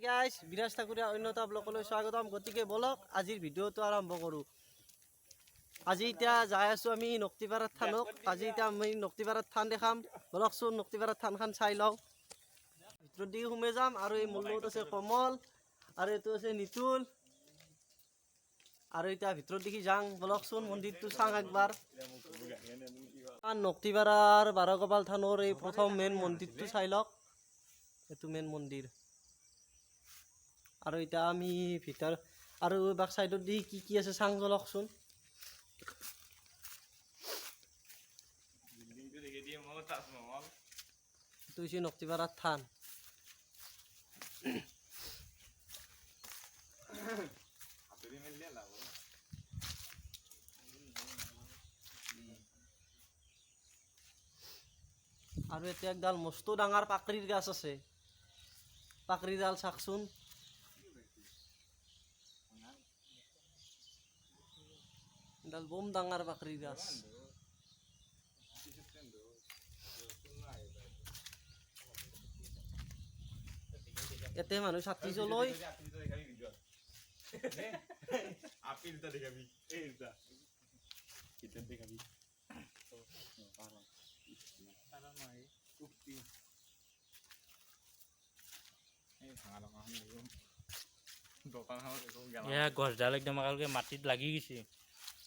Guys বিৰাজ ঠাকুৰীয়া অন্যতা ব্লকলৈ স্বাগতম। গতিকে বলক আজিৰ ভিডিঅ'টো আৰম্ভ কৰোঁ। আজি এতিয়া যাই আছোঁ আমি নক্তিপাৰাত থানক। আজি এতিয়া আমি নক্তিপাৰাত থান দেখাম। বলকচোন নক্তিপাৰাত থানখন চাই লওঁ। ভিতৰত দি সোমাই যাম। আৰু এই মোৰ লগত আছে কমল আৰু এইটো আছে নিতুল। আৰু এতিয়া ভিতৰত দেখি যাওঁ। বলকচোন মন্দিৰটো চাওঁ একবাৰ। নক্তিপাৰাৰ বাৰকপাল থানৰ এই প্ৰথম মেইন মন্দিৰটো চাই লওক। এইটো মেইন মন্দিৰ। আৰু এতিয়া আমি ভিতৰ আৰু বেক চাইডত দি কি আছে চাং বলকচোন। এইটো হৈছে নক্তিপাৰাৰ থান। আৰু এতিয়া একডাল মস্ত ডাঙৰ পাকৰিৰ গাছ আছে। পাকৰিডাল চাওকচোন। এডাল বম ডাঙৰ পাকৰিৰ গাছ। ইয়াতে মানুহ ছাতি চলয়। গছডাল একদম মাটিত লাগি গৈছে।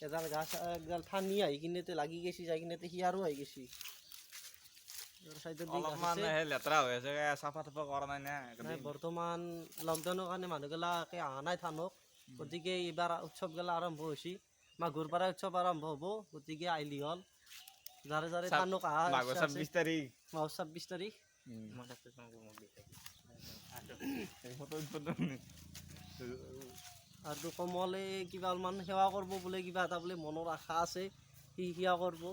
এডাল গাছ একডাল ঠানি আহি কিনে লাগি গেছি, যাই কিনে সিয়াৰো আহি গেছি। বৰ্তমান লকডাউনৰ কাৰণে মানুহগিলাকে অহা নাই থানক। গতিকে এইবাৰ উৎসৱগিলা আৰম্ভ হৈছে। মাঘৰ পৰা উৎসৱ আৰম্ভ হ'ব। গতিকে আহিলি হ'ল যাৰে যাৰে থানক অহা 26 তাৰিখ। আৰু কমলে কিবা অলপমান সেৱা কৰিব বোলে, কিবা এটা বোলে মনৰ আশা আছে, সি সেৱা কৰিব।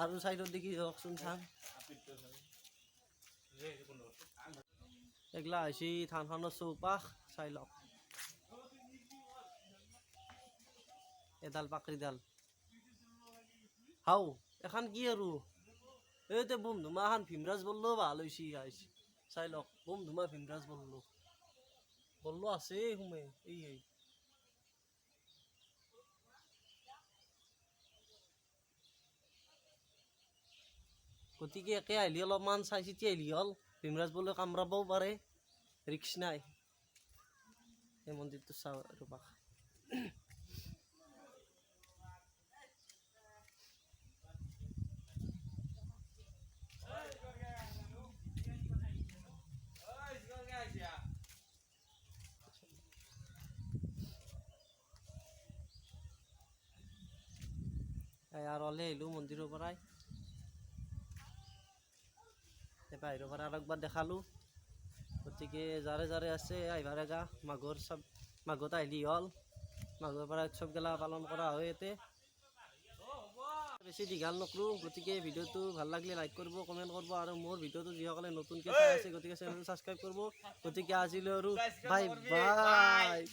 আৰু চাইডত দেখি যাওকচোন চাম। এগলা হৈছে থানখনৰ চৌপাশ, চাই লওক। এডাল পাকৰিডাল হাও এখন কি আৰু এইতে বোম ধুমা এখন ভীমৰাজ বল্লো ভাল হৈছে গাইছ। চাই লওক বোম ধুমা ভীমৰাজ বল্লো আছে সোমে এই গতিকে একে আহিলি অলপমান চাই চিতি আহিলি হ'ল। ভীমৰাজ বল্লো কামৰাবও পাৰে, ৰিক্স নাই। এই মন্দিৰটো চাওঁ ৰ'বা। আৰু ওলাই আহিলোঁ মন্দিৰৰ পৰাই। বাহিৰৰ পৰা আৰু একবাৰ দেখালোঁ। গতিকে যাৰে যাৰে আছে আহিবাৰ গা মাঘত আহিলি হ'ল। মাঘৰ পৰা উৎসৱগিলা পালন কৰা হয় ইয়াতে। বেছি দীঘল নকৰোঁ। গতিকে ভিডিঅ'টো ভাল লাগিলে লাইক কৰিব, কমেণ্ট কৰিব। আৰু মোৰ ভিডিঅ'টো যিসকলে নতুনকৈ চাই আছে গতিকে চেনেলটো ছাবস্ক্ৰাইব কৰিব। গতিকে আজিলৈ আৰু বাই বাই।